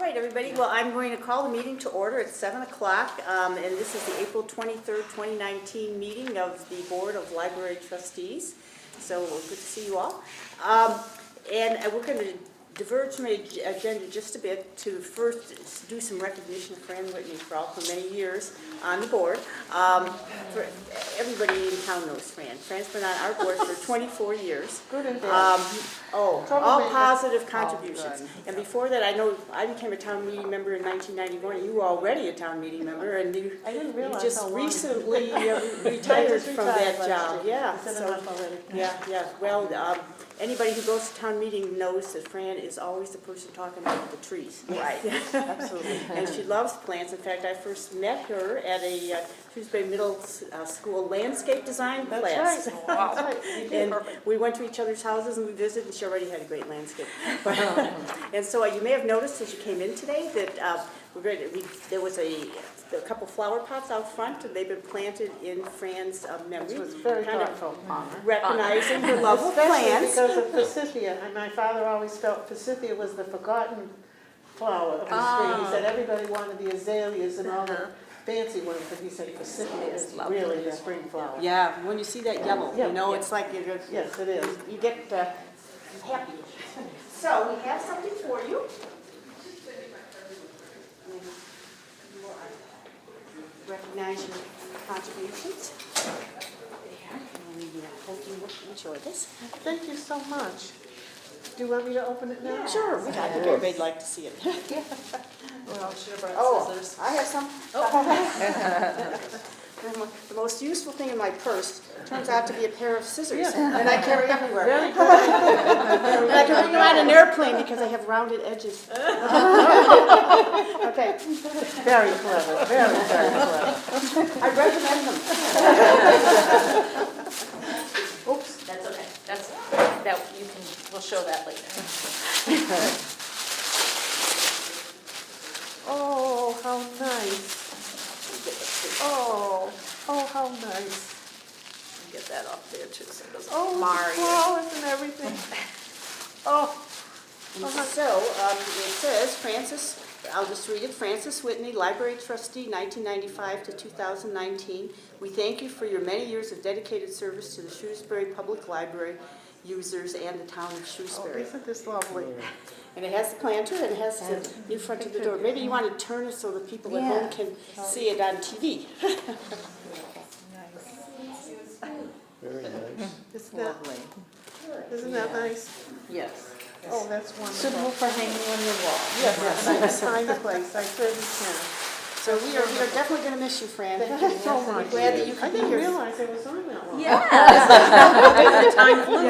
right, everybody. Well, I'm going to call the meeting to order at 7 o'clock, and this is the April 23rd, 2019 meeting of the Board of Library Trustees. So good to see you all. And we're going to diverge from the agenda just a bit to first do some recognition of Fran Whitney for many years on the board. For everybody in town knows Fran. Fran's been on our board for 24 years. Good and bad. All positive contributions. And before that, I know I became a town meeting member in 1991, and you were already a town meeting member, and you just recently retired from that job. Yeah. So, yeah. Well, anybody who goes to town meeting knows that Fran is always the person talking about the trees. Right, absolutely. And she loves plants. In fact, I first met her at a Shrewsbury Middle School landscape design class. Right. Wow. And we went to each other's houses and we visited, and she already had a great landscape. And so you may have noticed as you came in today that there was a couple flower pots out front, and they've been planted in Fran's memory. It was very kind thoughtful. of recognizing her love of plants. Because of forsythia, and my father always felt forsythia was the forgotten flower of the spring. He said everybody wanted the azaleas and all the fancy ones, but he said forsythia is really the spring flower. Yeah, when you see that yellow, it's like yes, it is. You get happy. So we have something for you. Recognize your contributions. There, and hope you enjoy this. Thank you so much. Do you want me to open it now? Yeah. Sure, I think everybody'd like to see it. Well, should have brought scissors. I have some. The most useful thing in my purse turns out to be a pair of scissors, and I carry everywhere. Very good. And I can bring them on an airplane because they have rounded edges. Okay. Very clever. Very, very clever. I recommend them. Oops. That's okay. We'll show that later. Oh, how nice. Oh, how nice. Get that off there too, so it doesn't Oh, flowers and everything. So it says, Francis, I'll just read it, Francis Whitney, Library Trustee, 1995 to 2019. We thank you for your many years of dedicated service to the Shrewsbury Public Library users and the town of Shrewsbury. Isn't this lovely? And it has the planter and it has the in front of the door. Maybe you want to turn it so that people at home can see it on TV. Very nice. Isn't that nice? Yes. Oh, that's wonderful. Suitable for hanging on your wall. Yes, I can find a place. I certainly can. So we are definitely going to miss you, Fran. Thank you so much. I'm glad that you I could be didn't here. realize it was on that one. Yes. Time flew.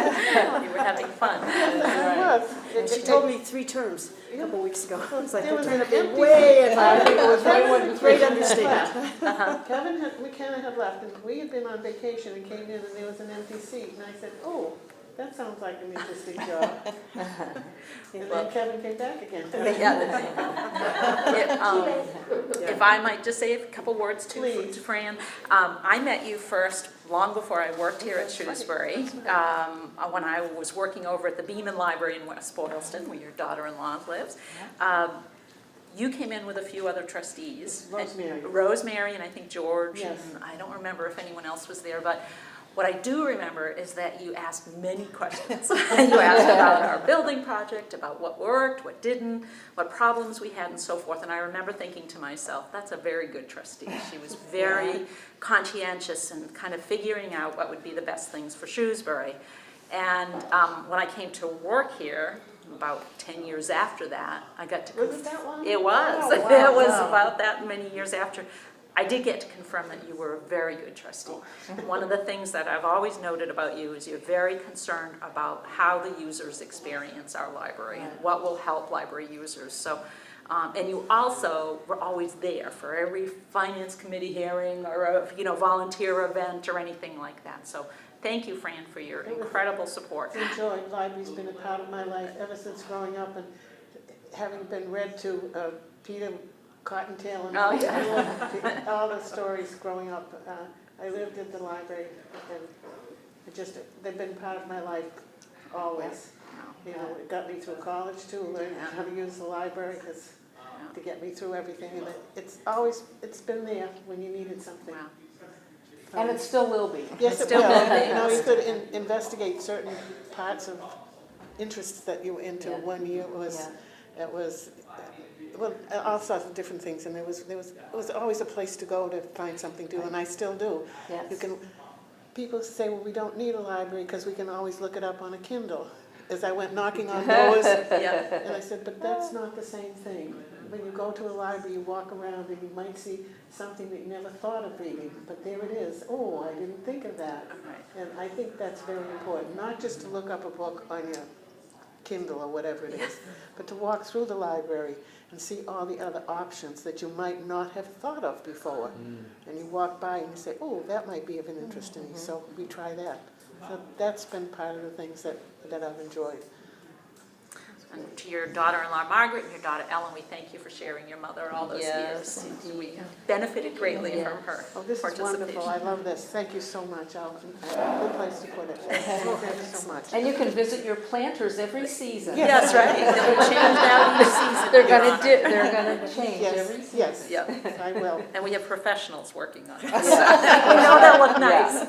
We were having fun. And she told me 3 terms a couple weeks ago. It's like There was going an to be empty way seat. ahead. It was great understatement. Kevin, we kind of had left, and we had been on vacation and came in, and there was an empty seat, and I said, oh, that sounds like an interesting job. And then Kevin came back again. If I might just say a couple words to Please. Fran. I met you first long before I worked here at Shrewsbury, when I was working over at the Beeman Library in West Boylston, where your daughter-in-law lives. You came in with a few other trustees. Rosemary and I think George, Yes. and I don't remember if anyone else was there, but what I do remember is that you asked many questions. You asked about our building project, about what worked, what didn't, what problems we had, and so forth. And I remember thinking to myself, that's a very good trustee. She was very conscientious and kind of figuring out what would be the best things for Shrewsbury. And when I came to work here, about 10 years after that, I got to... Was it that long? It was. Oh, wow. It was about that many years after. I did get to confirm that you were a very good trustee. One of the things that I've always noted about you is you're very concerned about how the users experience our library and what will help library users. So, and you also were always there for every finance committee hearing or a volunteer event or anything like that. So thank you, Fran, for your incredible support. Enjoy. Library's been a part of my life ever since growing up, and having been read to Peter Cottontail and all the stories growing up. I lived at the library, and they've been part of my life always. It got me through college too, learning how to use the library. to get me through everything, and it's been there when you needed something. Wow. And it still will be. Yes, it still will. will be. You know, you could investigate certain parts of interests that you were into. Yeah. One year it was, well, all sorts of different things, and it was always a place to go to find something to do, and I still do. Yes. People say, well, we don't need a library because we can always look it up on a Kindle. As I went knocking on doors, Yeah. and I said, but that's not the same thing. When you go to a library, you walk around and you might see something that you never thought of reading, but there it is. Oh, I didn't think of that. Right. And I think that's very important, not just to look up a book on your Kindle or whatever it is, but to walk through the library and see all the other options that you might not have thought of before. And you walk by and you say, oh, that might be of an interest to me, so we try that. So that's been part of the things that I've enjoyed. And to your daughter-in-law Margaret and your daughter Ellen, we thank you for sharing your mother all those Yes, years. indeed. We benefited greatly Yeah. from her Oh, this is participation. wonderful. I love this. Thank you so much. Good place to put it. Thank you so much. And you can visit your planters every season. Yeah. That's right. They'll be changed out each season. They're Your gonna Honor. they're gonna change every Yes, season. yes, Yep. I will. And we have professionals working on it. So we know they'll look nice.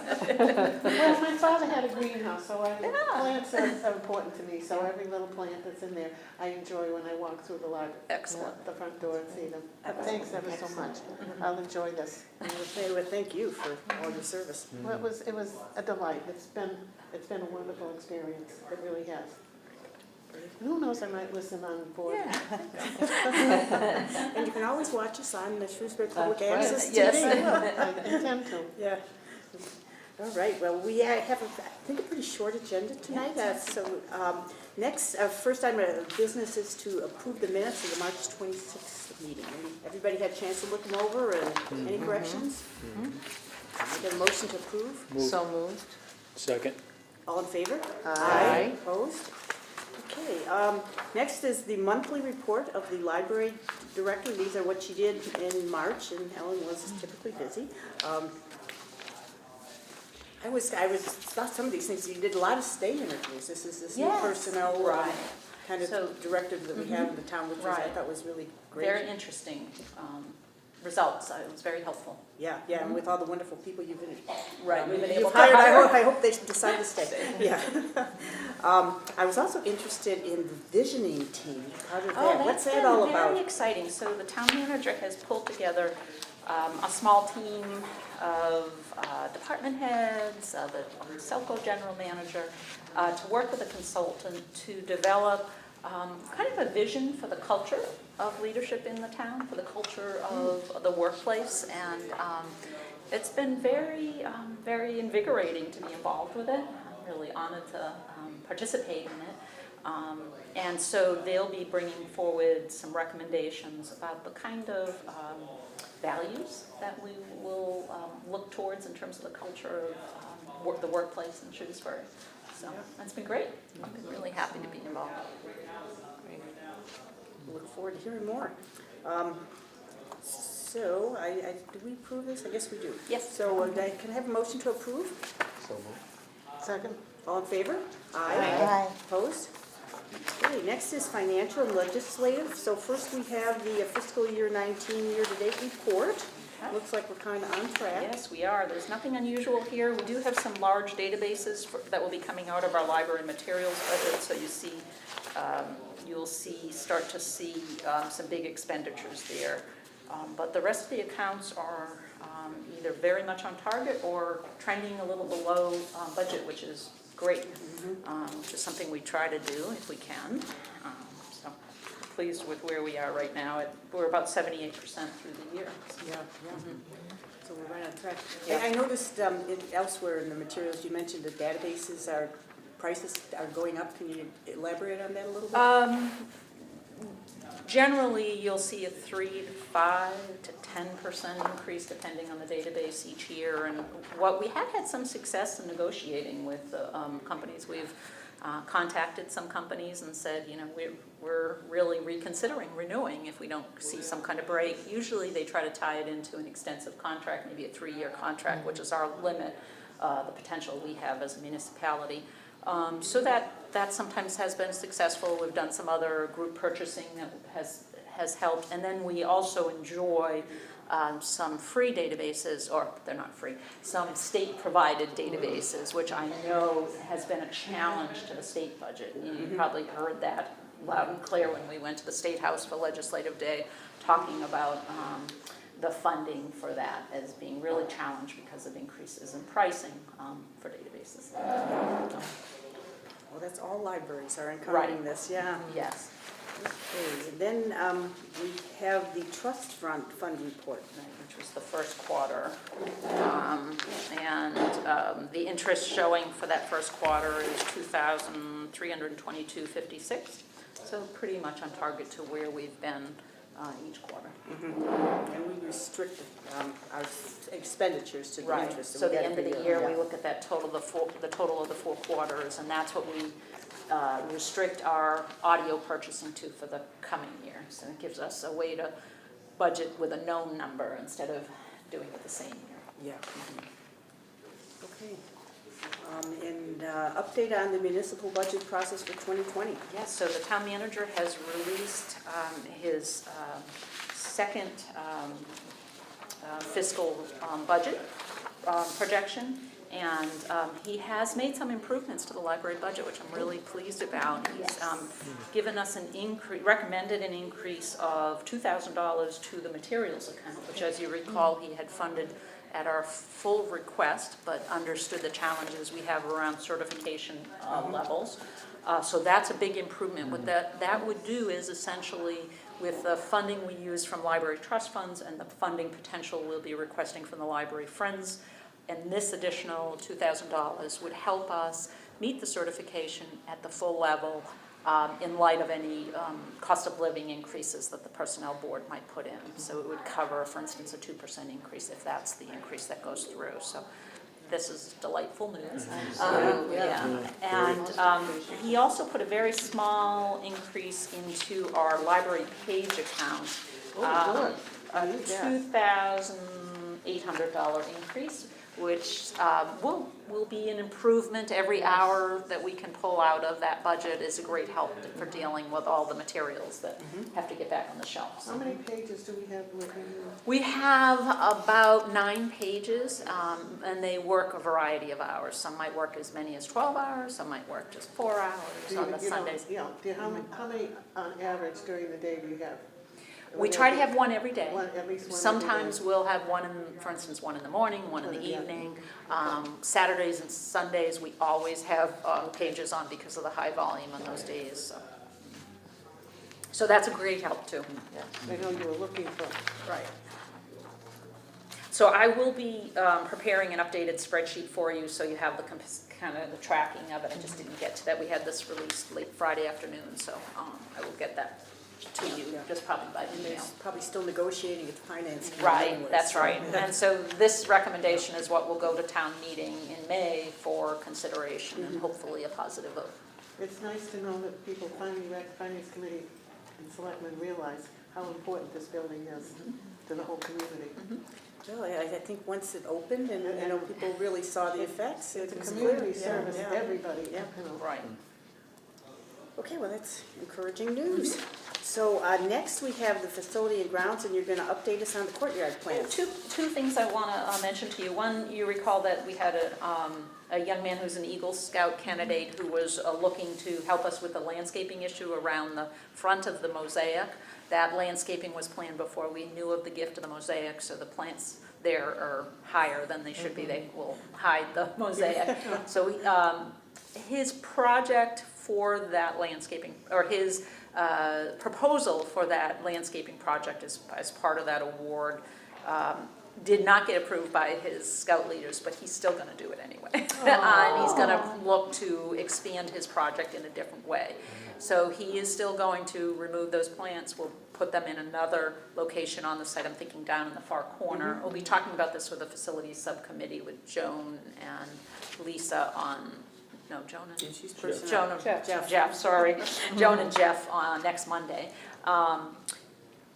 Well, my father had a greenhouse, so plants are important to me, so every little plant that's in there, I enjoy when I walk through the library. Excellent. The front door and see them. Thanks ever so much. I'll enjoy this. Well, thank you for all your service. Well, it was a delight. It's been a wonderful experience. It really has. And who knows, I might listen on board. And you can always watch us on the Shrewsbury Public That's right. Access TV. Yes. I intend to. Yeah. All right, well, we have, I think, a pretty short agenda tonight. Next, first item of business is to approve the minutes of the March 26th meeting. Everybody had a chance to look them over, and any corrections? I get a motion to approve. So moved. Second. All in favor? Aye. Opposed? Okay, next is the monthly report of the library director. These are what she did in March, and Helen was typically busy. I thought some of these things, you did a lot of stay interviews. This is this new Yes. personnel Right. kind of So- directive that we have in the town, which was, I Right. thought was really great. Very interesting results. It was very helpful. Yeah, and with all the wonderful people you've been, Right, we've been you've able to hired, hire. I hope they decide to stay. Yeah. I was also interested in the visioning team. How did that, what's that all That's been very about? exciting. So the town manager has pulled together a small team of department heads, the Selco general manager, to work with a consultant to develop kind of a vision for the culture of leadership in the town, for the culture of the workplace. And it's been very invigorating to be involved with it. I'm really honored to participate in it. And so they'll be bringing forward some recommendations about the kind of values that we will look towards in terms of the culture of the workplace in Shrewsbury. So that's been great. I've been really happy to be involved. Look forward to hearing more. So, do we approve this? I guess we do. Yes. So, can I have a motion to approve? So moved. Second? All in favor? Aye. Opposed? Okay, next is financial and legislative. So first we have the fiscal year 19 year-to-date report. Looks like we're kind of on track. Yes, we are. There's nothing unusual here. We do have some large databases that will be coming out of our library materials budget. So you'll start to see some big expenditures there. But the rest of the accounts are either very much on target or trending a little below budget, which is great, which is something we try to do if we can. So pleased with where we are right now. We're about 78% through the year. Yeah. So we're right on track. Yeah. I noticed elsewhere in the materials you mentioned that databases prices are going up. Can you elaborate on that a little bit? Generally, you'll see a 3 to 5 to 10% increase depending on the database each year. And what we have had some success in negotiating with companies. We've contacted some companies and said, we're really reconsidering renewing if we don't see some kind of break. Usually they try to tie it into an extensive contract, maybe a 3-year contract, which is our limit, the potential we have as a municipality. So that sometimes has been successful. We've done some other group purchasing that has helped. And then we also enjoy some free databases, or they're not free, some state-provided databases, which I know has been a challenge to the state budget. You probably heard that loud and clear when we went to the State House for Legislative Day, talking about the funding for that as being really challenged because of increases in pricing for databases. Well, that's all libraries are encountering this, yeah. Yes. Okay, and then we have the trust fund report. Which was the first quarter. The interest showing for that first quarter is $2,322.56. So pretty much on target to where we've been each quarter. And we restrict our expenditures to the Right, interest. so we the get end of the every year, yeah. we look at that total, the total of the 4 quarters, and that's what we restrict our audio purchasing to for the coming year. So it gives us a way to budget with a known number instead of doing it the same year. Yeah. Okay. And update on the municipal budget process for 2020. Yes, so the town manager has released his second fiscal budget projection, and he has made some improvements to the library budget, which I'm really pleased about. He's given us an increase, recommended an increase of $2,000 to the materials account, which, as you recall, he had funded at our full request, but understood the challenges we have around certification levels. So that's a big improvement. What that would do is essentially, with the funding we use from library trust funds and the funding potential we'll be requesting from the library friends, and this additional $2,000 would help us meet the certification at the full level in light of any cost of living increases that the personnel board might put in. So it would cover, for instance, a 2% increase if that's the increase that goes through. So this is delightful news. And he also put a very small increase into our library page account. A $2,800 increase, which will be an improvement. Every hour that we can pull out of that budget is a great help for dealing with all the materials that have to get back on the shelves. How many pages do we have with him? We have about 9 pages, and they work a variety of hours. Some might work as many as 12 hours, some might work just 4 hours on the Sundays. How many on average during the day do you have? We try to have one every day. At least one. Sometimes we'll have one, for instance, one in the morning, one in the evening. Saturdays and Sundays, we always have pages on because of the high volume on those days. So that's a great help too. I know you were looking for. Right. So I will be preparing an updated spreadsheet for you, so you have the kind of the tracking of it. I just didn't get to that. We had this released late Friday afternoon, so I will get that to you, just probably by And email. there's probably still negotiating with the finance committee. Right, anyways, that's so- right. And so this recommendation is what will go to town meeting in May for consideration and hopefully a positive vote. It's nice to know that people finally, finance committee and selectmen realize how important this building is to the whole community. Well, I think once it opened and, people really saw the effects, It's a was community clear. service, Yeah. everybody, Yeah. Right. Okay, well, that's encouraging news. So next we have the facility and grounds, and you're going to update us on the courtyard plans. Two things I want to mention to you. One, you recall that we had a young man who's an Eagle Scout candidate who was looking to help us with the landscaping issue around the front of the mosaic. That landscaping was planned before we knew of the gift of the mosaic, so the plants there are higher than they should be. They will hide the mosaic. So his project for that landscaping, or his proposal for that landscaping project as part of that award did not get approved by his scout leaders, but he's still going to do it anyway. And he's going to look to expand his project in a different way. So he is still going to remove those plants. We'll put them in another location on the site. I'm thinking down in the far corner. We'll be talking about this with the facilities subcommittee with Joan and Lisa on, no, Joan and She's personnel. Joan and Jeff, sorry. Joan and Jeff next Monday.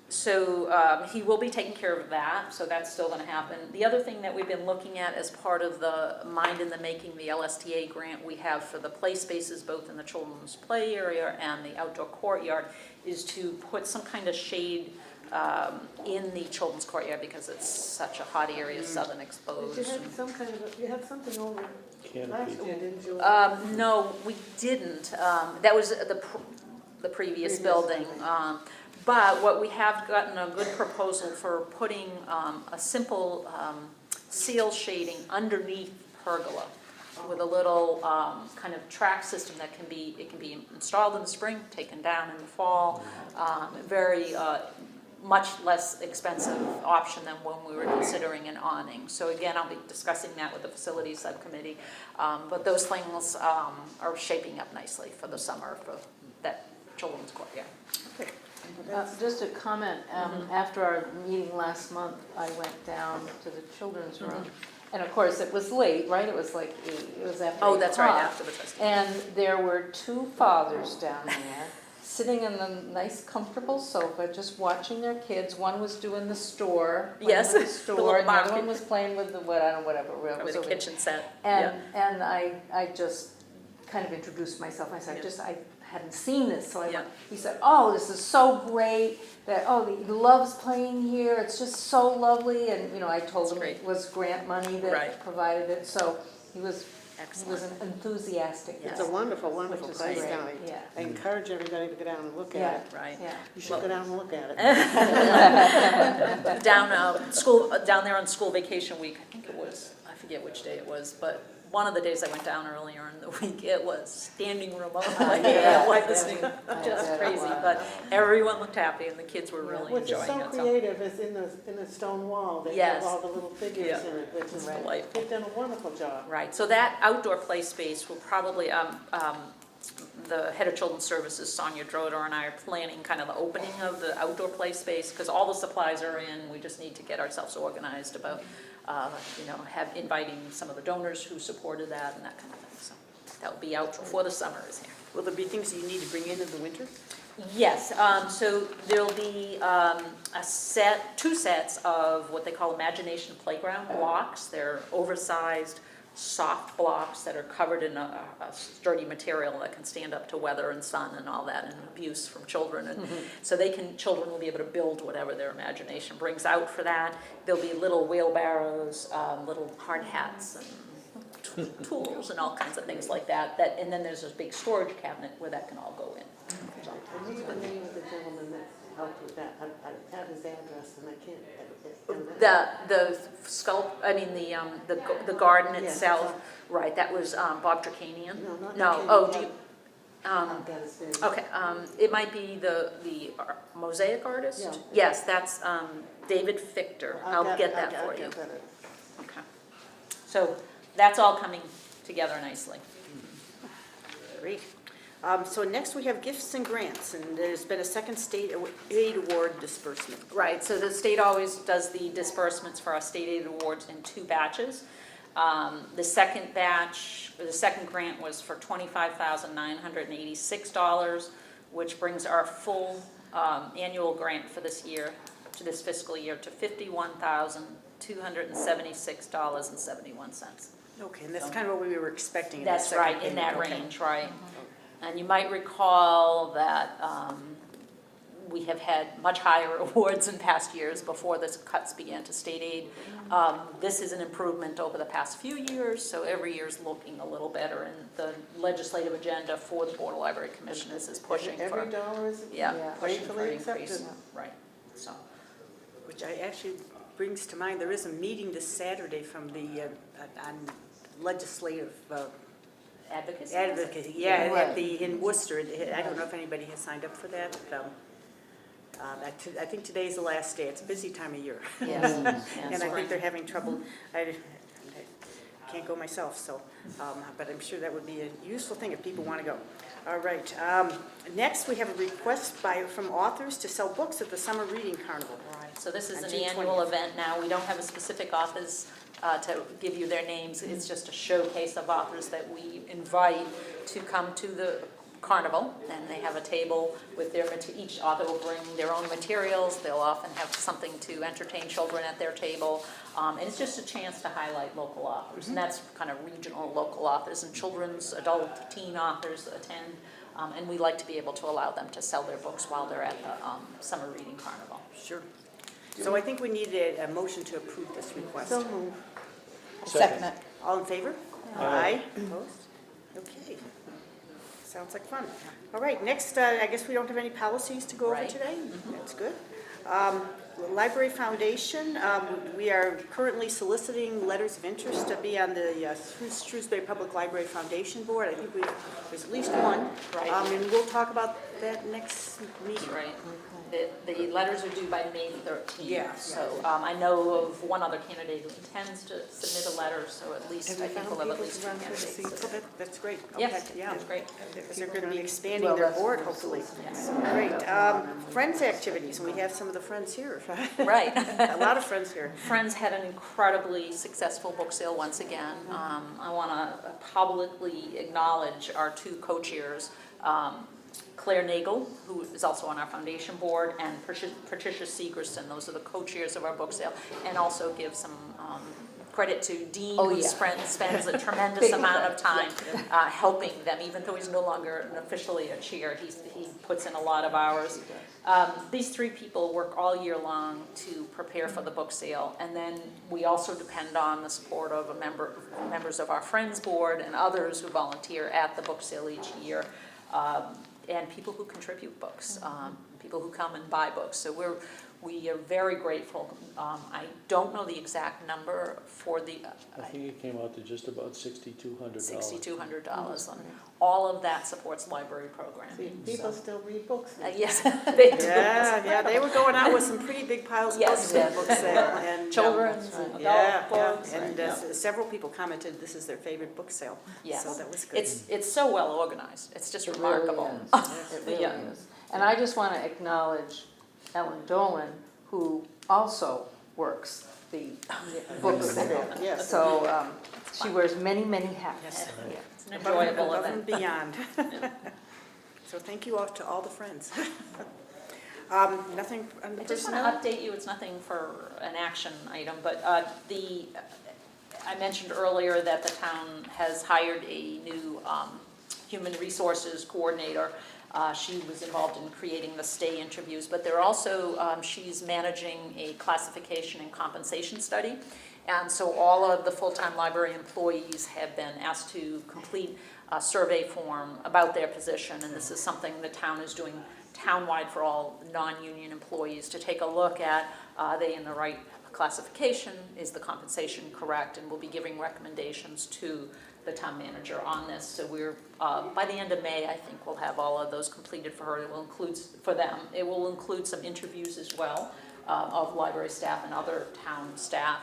So he will be taking care of that, so that's still gonna happen. The other thing that we've been looking at as part of the Mind in the Making, the LSTA grant we have for the play spaces, both in the children's play area and the outdoor courtyard, is to put some kind of shade in the children's courtyard because it's such a hot area, southern exposed. But you had some kind of, you had something over last year, didn't you? No, we didn't. That was the previous building. But what we have gotten a good proposal for putting a simple seal shading underneath pergola with a little kind of track system that can be installed in the spring, taken down in the fall. Very much less expensive option than when we were considering an awning. So again, I'll be discussing that with the facilities subcommittee. But those things are shaping up nicely for the summer for that children's courtyard. Just a comment, after our meeting last month, I went down to the children's room. And of course, it was late, right? It was like 8, it was after 8 Oh, that's right, o'clock. after the trustees. And there were 2 fathers down there, sitting in the nice comfortable sofa, just watching their kids. One was doing the store, playing Yes, with the the store, little and the other market. one was playing with the, what, I don't know, whatever. it was With a over kitchen set. And I just kind of introduced myself. I said, Yeah. I hadn't seen this, so I Yeah. went, he said, oh, this is so great, that, oh, he loves playing here, it's just so lovely, and, you know, I told That's him great. it was grant money that Right. provided it, so he was Excellent. enthusiastic. Yes. It's a wonderful, wonderful Which is place great, down there. yeah. I encourage everybody to go down and look Yeah. at it. Right. Yeah. You should Well- go down and look at it. Down there on school vacation week, I think it was, I forget which day it was, but one of the days I went down earlier in the week, it was standing room only. Yeah. Like this thing, just bet it crazy, was. but everyone looked happy and the kids were really Which is enjoying so it, so. creative is in the stone wall, they Yes. have all the little figures Yeah. in it, which is, It's delightful. they've done a wonderful job. Right, so that outdoor play space will probably, the head of children's services, Sonia Droder, and I are planning kind of the opening of the outdoor play space, because all the supplies are in, we just need to get ourselves organized about, inviting some of the donors who supported that and that kind of thing, so that will be out before the summer is here. Will there be things you need to bring in the winter? Yes, so there'll be two sets of what they call imagination playground blocks. They're oversized, soft blocks that are covered in a sturdy material that can stand up to weather and sun and all that and abuse from children. And so children will be able to build whatever their imagination brings out for that. There'll be little wheelbarrows, little hard hats and tools and all kinds of things like that. And then there's this big storage cabinet where that can all go in. I need the name of the gentleman that helped with that, I have his address and I can't. The garden Yes, itself, right, that was Bob Dracanian? No, not No, Dracanian, oh, the do you, I've got his name. okay, it might be the mosaic artist? Yeah. Yes, that's David Fichter, I'll get that for you. I'll get it. Okay. So that's all coming together nicely. Great. So next we have gifts and grants, and there's been a second state aid award disbursement. Right, so the state always does the disbursements for our state aid awards in 2 batches. The second grant was for $25,986, which brings our full annual grant for this fiscal year, to $51,276.71. Okay, and that's kind of what we were expecting. That's right, in that range, right. And you might recall that we have had much higher awards in past years before the cuts began to state aid. This is an improvement over the past few years, so every year's looking a little better, and the legislative agenda for the Board of Library Commissioners is pushing for, Every dollar is pushing for gratefully an increase. accepted. Right, so, Which actually brings to mind, there is a meeting this Saturday from the, on legislative advocacy? advocacy, in Worcester. I don't know if anybody has signed up for that. I think today's the last day. It's a busy time of year. Yes. And I think they're having trouble. I can't go myself, so, but I'm sure that would be a useful thing if people want to go. All right. Next, we have a request from authors to sell books at the Summer Reading Carnival. Right, so this is On an June annual 20th. event now. We don't have a specific authors to give you their names. It's just a showcase of authors that we invite to come to the carnival, and they have a table with their, each author will bring their own materials. They'll often have something to entertain children at their table. And it's just a chance to highlight local authors. And that's kind of regional local authors, and children's, adult, teen authors attend. And we like to be able to allow them to sell their books while they're at the Summer Reading Carnival. Sure. So I think we need a motion to approve this request. So move. Second it. All in favor? Aye. Opposed? Okay. Sounds like fun. All right, next, I guess we don't have any policies to go over Right. today? That's good. The Library Foundation, we are currently soliciting letters of interest to be on the Shrewsbury Public Library Foundation Board. I think there's at least one. Right. And we'll talk about that next meeting. Right. The letters are due by May 13th. Yeah. So I know of one other candidate who intends to submit a letter, so at least Have I you think found we'll have at people least to two run for the candidates. seats? That's great. Yes, Okay, yeah. that's great. Because they're going to be expanding Well, their that's board, what hopefully. Yes. Great. Friends activities, and we have some of the friends here. Right. A lot of friends here. Friends had an incredibly successful book sale once again. I want to publicly acknowledge our two co-chairs, Claire Nagel, who is also on our foundation board, and Patricia Segerson. Those are the co-chairs of our book sale. And also give some credit to Dean, Oh, who yeah. spends a tremendous amount of time helping them. Even though he's no longer officially a chair, he puts in a lot of hours. These three people work all year long to prepare for the book sale, and then we also depend on the support of members of our Friends Board and others who volunteer at the book sale each year, and people who contribute books, people who come and buy books. So we are very grateful. I don't know the exact number for the I think it came out to just about $6,200. $6,200. All of that supports library programming. See, people still read books now. Yes, they do. Yeah, they were going out with some pretty big piles of Yes. books at the book sale. And, Children's Right. and yeah, adult books. and several people commented this is their favorite book sale. Yes. So that was good. It's so well organized. It's just It really remarkable. is. It really Yeah. is. And I just want to acknowledge Ellen Dolan, who also works the book sale. Yes. So she wears many, many hats. Yes. Yeah, it's an enjoyable Above and event. beyond. So thank you all to all the friends. Nothing on the I just want personnel? to update you, it's nothing for an action item, but I mentioned earlier that the town has hired a new human resources coordinator. She was involved in creating the stay interviews, but they're also, she's managing a classification and compensation study. And so all of the full-time library employees have been asked to complete a survey form about their position, and this is something the town is doing townwide for all non-union employees to take a look at, are they in the right classification, is the compensation correct, and we'll be giving recommendations to the town manager on this. So we're, by the end of May, I think we'll have all of those completed for her. It will include, for them, it will include some interviews as well of library staff and other town staff.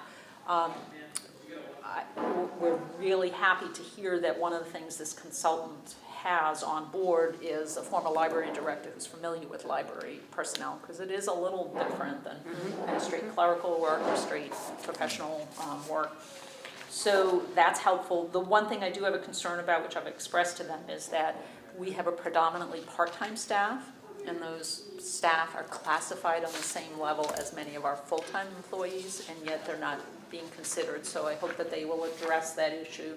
We're really happy to hear that one of the things this consultant has on board is a former library director who's familiar with library personnel, because it is a little different than kind of straight clerical work or straight professional work. So that's helpful. The one thing I do have a concern about, which I've expressed to them, is that we have a predominantly part-time staff, and those staff are classified on the same level as many of our full-time employees, and yet they're not being considered. So I hope that they will address that issue.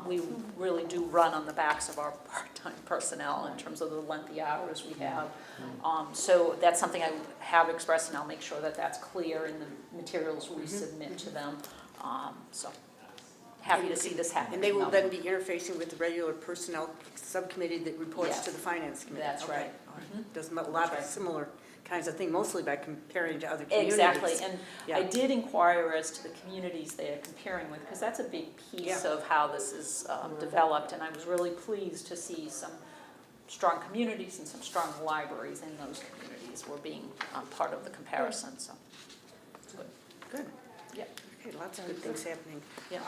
We really do run on the backs of our part-time personnel in terms of the lengthy hours we have. So that's something I have expressed, and I'll make sure that that's clear in the materials we submit to them. So happy to see this happen. And they will then be interfacing with the regular personnel subcommittee that reports Yes. to the finance committee. That's Okay. right. All right. Does a lot of right. similar kinds of things, mostly by comparing to other communities. Exactly, and Yeah. I did inquire as to the communities they are comparing with, because that's a big piece Yeah. of how this is developed, and I was really pleased to see some strong communities and some strong libraries in those communities were being part of the comparison, so. Good. Good. Yeah. Okay, lots of good things happening. Yeah.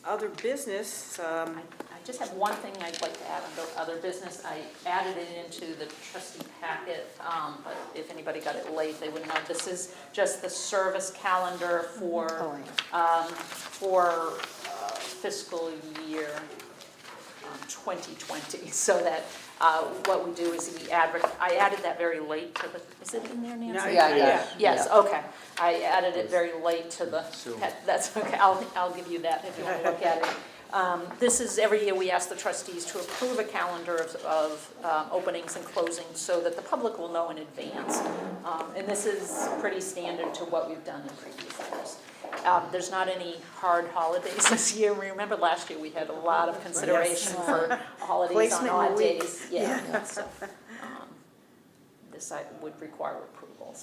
Other business, I just have one thing I'd like to add under other business. I added it into the trustee packet, but if anybody got it late, they would know. This is just the service calendar for fiscal year 2020, so that what we do is I added that very late to the, is it in there, Nancy? Yeah. Yes, okay. I added it very late to the, that's okay, I'll give you that if you want to look at it. This is, every year we ask the trustees to approve a calendar of openings and closings so that the public will know in advance. And this is pretty standard to what we've done in previous years. There's not any hard holidays this year. Remember last year, we had a lot of consideration for holidays on Placement in odd the week. days. Yeah. So, this would require approval.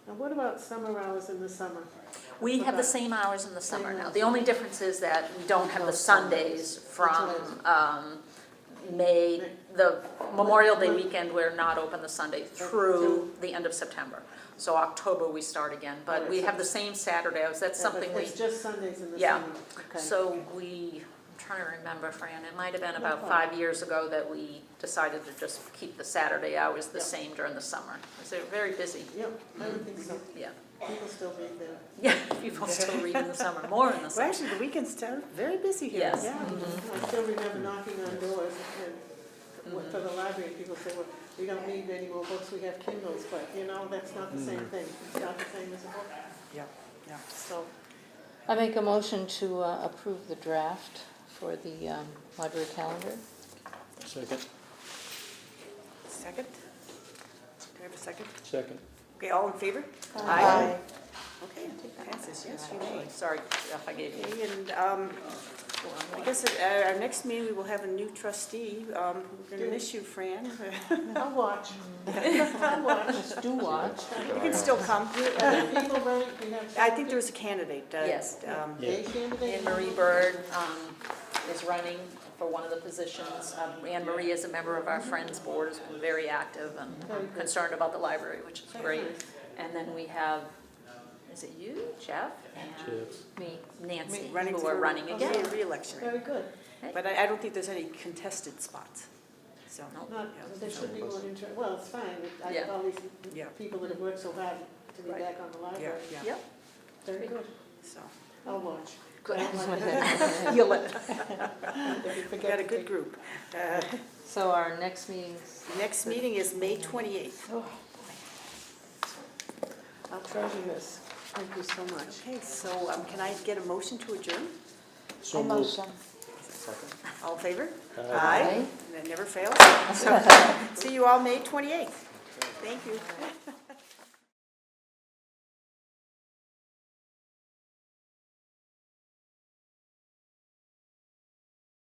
Now, what about summer hours in the summer? We have the same hours in the summer now. The only difference is that we don't have the Sundays from May, the Memorial Day weekend, we're not open the Sunday through the end of September. So October we start again, but we have the same Saturday hours. That's something we, It's just Sundays in the Yeah. summer? Okay. so I'm trying to remember, Fran, it might have been about 5 years ago that we decided to just keep the Saturday hours the same during the summer. Because they're very busy. Yeah, I would think so. Yeah. People still read there. Yeah, people still read in the summer, more in the Well, summer. actually, the weekends are very busy here. Yes. Yeah. I still remember knocking on doors and for the library, people say, well, we don't need any more books, we have Kindles, but you know, that's not the same thing. It's not the same as a book. Yeah, yeah. So, I make a motion to approve the draft for the library calendar. Second, Second? Do I have a second? second. Okay, all in favor? Aye. Okay, passes, yes, you may. Sorry, Jeff, I gave you. Okay, and I guess at our next meeting, we will have a new trustee. We're going to miss you, Fran. I'll watch. I'll watch. Just do watch. You can still come. People running, we have. I think there was a candidate. Yes. A candidate? Anne Marie Bird is running for one of the positions. Anne Marie is a member of our Friends Board, has been very active and Very good. concerned about the library, which is That's great. nice. And then we have, is it you, Jeff, and Jeff. Me. Nancy, Running who are for running again? re-election. Very good. But I don't think there's any contested spots, so. No. Not, there should be more interest, well, it's fine. I Yeah. have all these Yeah. people that have worked so hard to be Right. back on the Yeah, library. yeah, Yep. Very good. so. I'll watch. Good. I don't want You'll let- to We've got a good group. So our next meeting's, Next meeting is May 28th. I'll treasure this. Thank you so much. Okay, so can I get a motion to adjourn? So moved. All in favor? Aye. And it never fails. So, see you all May 28th. Thank you.